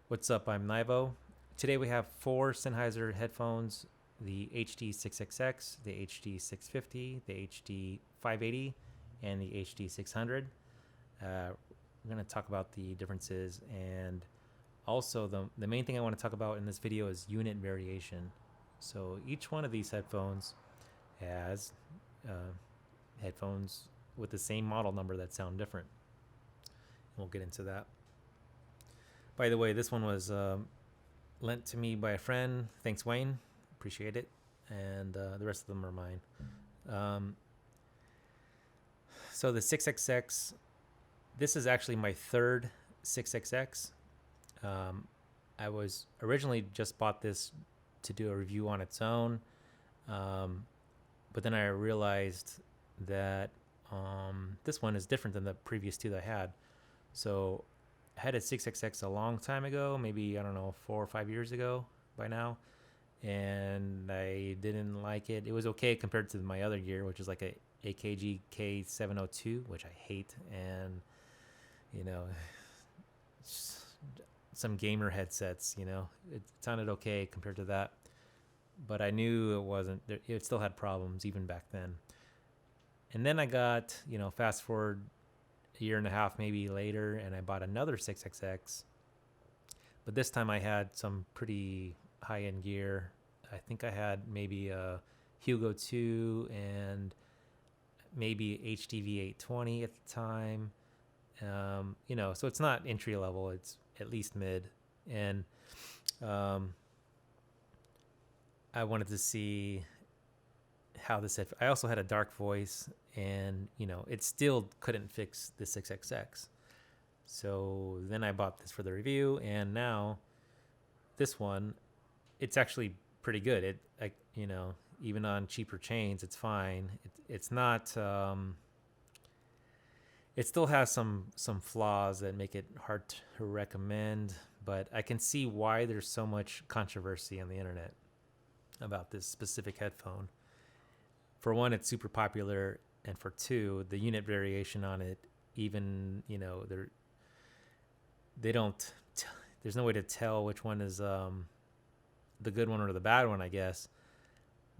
What's up? I'm NyVo. Today we have four Sennheiser headphones: the HD6XX, the HD650, the HD580, and the HD600. We're going to talk about the differences, and also the main thing I want to talk about in this video is unit variation. So each one of these headphones has uh, headphones with the same model number that sound different. We'll get into that. By the way, this one was lent to me by a friend. Thanks, Wayne. Appreciate it. And the rest of them are mine. So the 6XX, this is actually my third 6XX. I was originally just bought this to do a review on its own. But then I realized that this one is different than the previous two that I had. So I had a 6XX a long time ago, maybe, I don't know, 4 or 5 years ago by now. And I didn't like it. It was okay compared to my other gear, which is like a AKG K702, which I hate. And, you know, some gamer headsets, it sounded okay compared to that. But I knew it still had problems even back then. And then I got, fast forward a year and a half maybe later, and I bought another 6XX. But this time I had some pretty high-end gear. I think I had maybe a Hugo 2 and maybe HDV820 at the time. So it's not entry level, it's at least mid. And I wanted to see how this I also had a dark voice, and it still couldn't fix the 6XX. So then I bought this for the review, and now this one, it's actually pretty good. Even on cheaper chains, it's fine. It's not. It still has some flaws that make it hard to recommend, but I can see why there's so much controversy on the internet about this specific headphone. For one, it's super popular, and for two, the unit variation on it, even they don't. There's no way to tell which one is the good one or the bad one, I guess.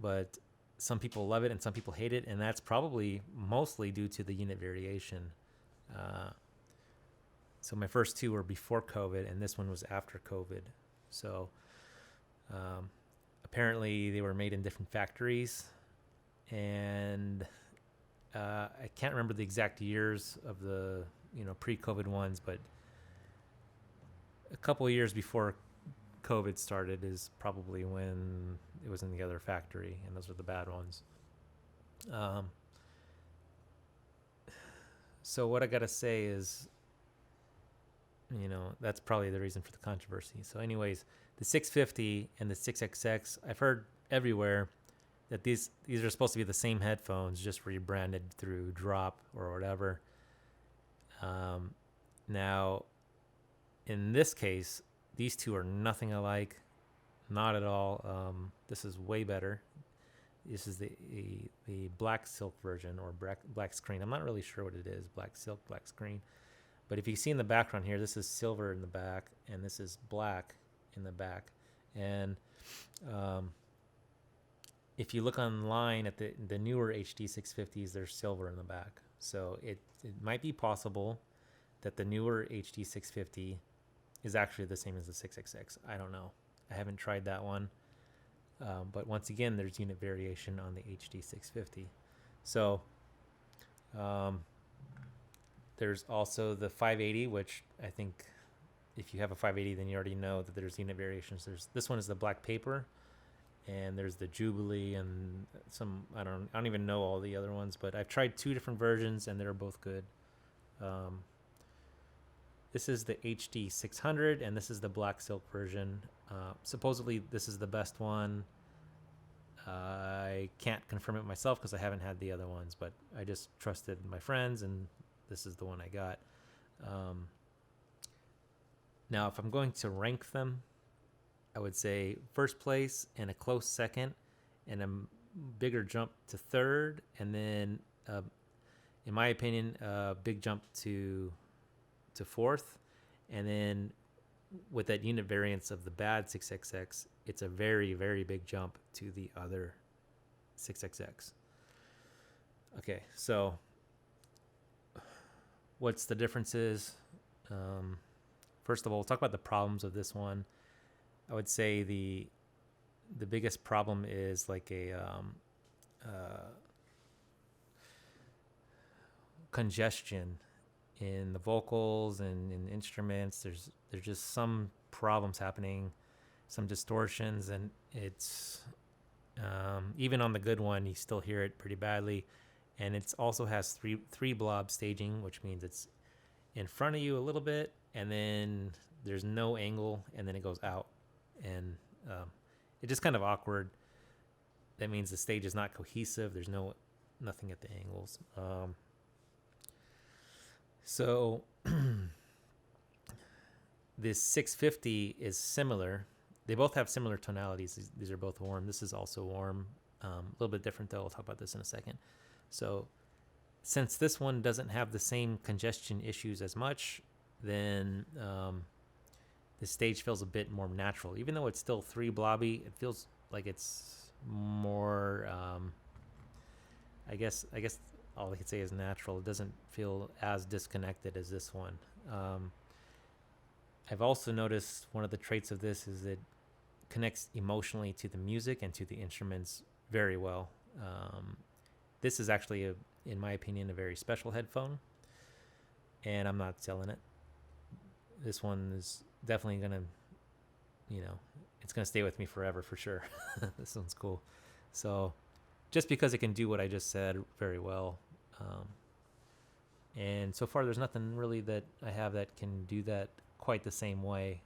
But some people love it and some people hate it, and that's probably mostly due to the unit variation. So my first two were before COVID, and this one was after COVID. So apparently they were made in different factories, and I can't remember the exact years of the pre-COVID ones, but a couple of years before COVID started is probably when it was in the other factory, and those are the bad ones. So what I gotta say is, that's probably the reason for the controversy. So anyways, the 650 and the 6XX, I've heard everywhere that these are supposed to be the same headphones, just rebranded through drop or whatever. Now, in this case, these two are nothing alike, not at all. This is way better. This is the black silk version, or black screen. I'm not really sure what it is, black silk, black screen. But if you see in the background here, this is silver in the back, and this is black in the back. And if you look online at the newer HD650s, there's silver in the back. So it might be possible that the newer HD650 is actually the same as the 6XX. I don't know. I haven't tried that one. But once again, there's unit variation on the HD650. So there's also the 580, which I think if you have a 580, then you already know that there's unit variations. This one is the black paper, and there's the Jubilee, and some I don't even know all the other ones, but I've tried two different versions, and they're both good. This is the HD600, and this is the black silk version. Supposedly, this is the best one. I can't confirm it myself because I haven't had the other ones, but I just trusted my friends, and this is the one I got. Now, if I'm going to rank them, I would say first place and a close second, and a bigger jump to third, and then, in my opinion, a big jump to fourth, and then with that unit variance of the bad 6XX, it's a very, very big jump to the other 6XX. Okay, so what's the differences? First of all, we'll talk about the problems of this one. I would say the biggest problem is like a congestion in the vocals and in instruments. There's just some problems happening, some distortions, and it's even on the good one, you still hear it pretty badly. And it also has three blob staging, which means it's in front of you a little bit, and then there's no angle, and then it goes out, and it's just kind of awkward. That means the stage is not cohesive. There's nothing at the angles. So this 650 is similar. They both have similar tonalities. These are both warm. This is also warm. A little bit different though. I'll talk about this in a second. So since this one doesn't have the same congestion issues as much, then the stage feels a bit more natural. Even though it's still 3 blobby, it feels like it's more, I guess all I could say is natural. It doesn't feel as disconnected as this one. I've also noticed one of the traits of this is it connects emotionally to the music and to the instruments very well. This is actually, in my opinion, a very special headphone, and I'm not selling it. This one is definitely going to, it's going to stay with me forever for sure. This one's cool. So just because it can do what I just said very well. And so far there's nothing really that I have that can do that quite the same way.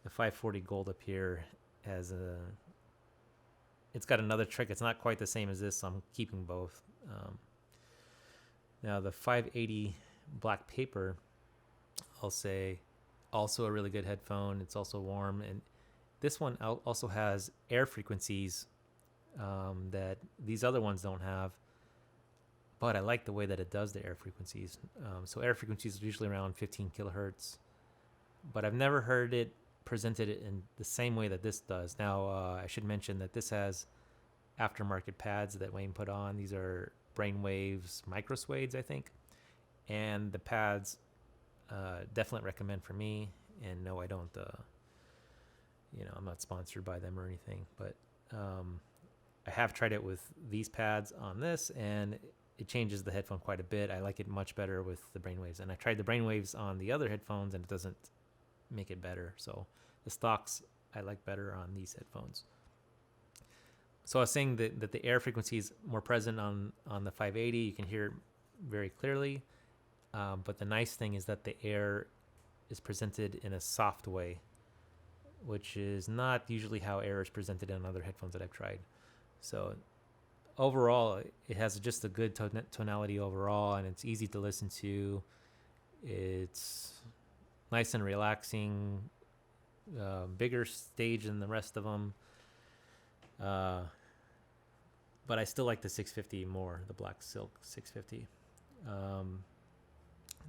The 540 Gold up here has it's got another trick. It's not quite the same as this, so I'm keeping both. Now the 580 Black Paper, I'll say, also a really good headphone. It's also warm, and this one also has air frequencies that these other ones don't have, but I like the way that it does the air frequencies. So air frequencies are usually around 15 kilohertz, but I've never heard it presented in the same way that this does. Now, I should mention that this has aftermarket pads that Wayne put on. These are Brainwaves microsuades, I think, and the pads definitely recommend for me. And no, I don't, I'm not sponsored by them or anything, but I have tried it with these pads on this, and it changes the headphone quite a bit. I like it much better with the Brainwaves, and I tried the Brainwaves on the other headphones, and it doesn't make it better. So the stocks I like better on these headphones. So I was saying that the air frequency is more present on the 580. You can hear it very clearly, but the nice thing is that the air is presented in a soft way, which is not usually how air is presented in other headphones that I've tried. So overall, it has just a good tonality overall, and it's easy to listen to. It's nice and relaxing, bigger stage than the rest of them. But I still like the 650 more, the Black Silk 650.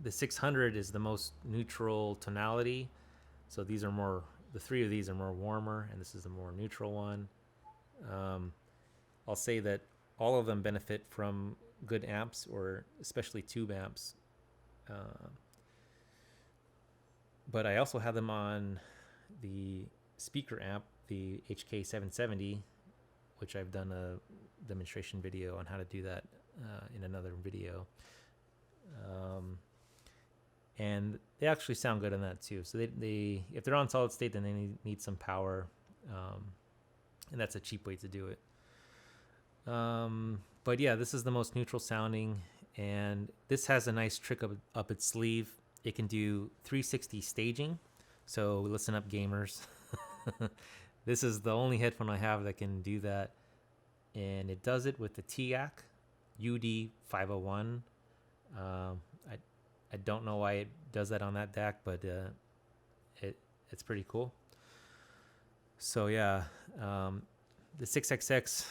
The 600 is the most neutral tonality. So these are more, the 3 of these are more warmer, and this is the more neutral one. I'll say that all of them benefit from good amps, or especially tube amps. But I also have them on the speaker amp, the HK770, which I've done a demonstration video on how to do that in another video. And they actually sound good on that too. So they if they're on solid state, then they need some power, and that's a cheap way to do it. But yeah, this is the most neutral sounding, and this has a nice trick up its sleeve. It can do 360 staging, so listen up, gamers. This is the only headphone I have that can do that, and it does it with the TIAC UD501. I don't know why it does that on that DAC, but it's pretty cool. So yeah, the 6XX,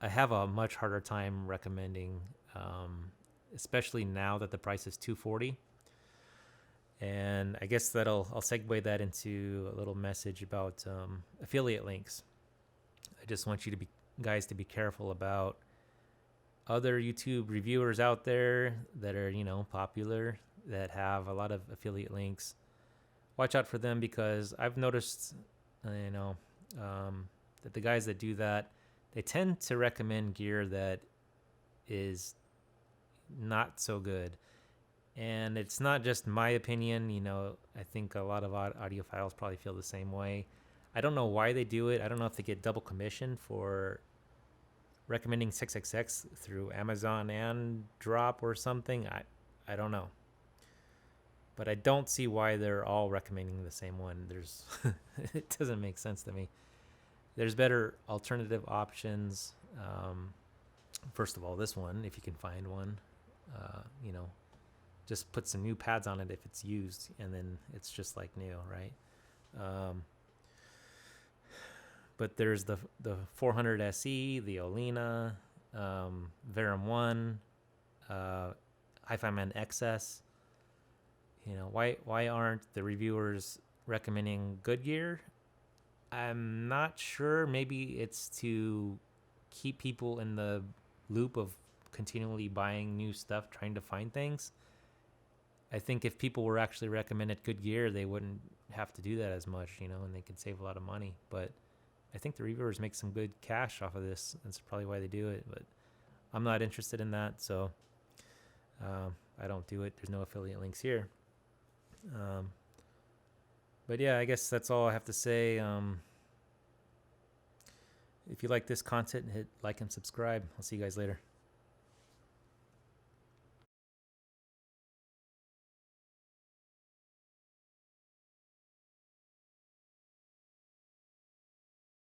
I have a much harder time recommending, especially now that the price is $240. And I guess I'll segue that into a little message about affiliate links. I just want you to guys to be careful about other YouTube reviewers out there that are, popular, that have a lot of affiliate links. Watch out for them, because I've noticed, that the guys that do that, they tend to recommend gear that is not so good. And it's not just my opinion. I think a lot of audiophiles probably feel the same way. I don't know why they do it. I don't know if they get double commission for recommending 6XX through Amazon and Drop or something. I don't know. But I don't see why they're all recommending the same one. It doesn't make sense to me. There's better alternative options. First of all, this one, if you can find one, just put some new pads on it if it's used, and then it's just like new, right? But there's the 400 SE, the Olina, Verum 1, Hi-Fi Man XS. Why aren't the reviewers recommending good gear? I'm not sure. Maybe it's to keep people in the loop of continually buying new stuff, trying to find things. I think if people were actually recommended good gear, they wouldn't have to do that as much, and they could save a lot of money. But I think the reviewers make some good cash off of this. That's probably why they do it. But I'm not interested in that, so I don't do it. There's no affiliate links here. But yeah, I guess that's all I have to say. If you like this content, hit like and subscribe. I'll see you guys later.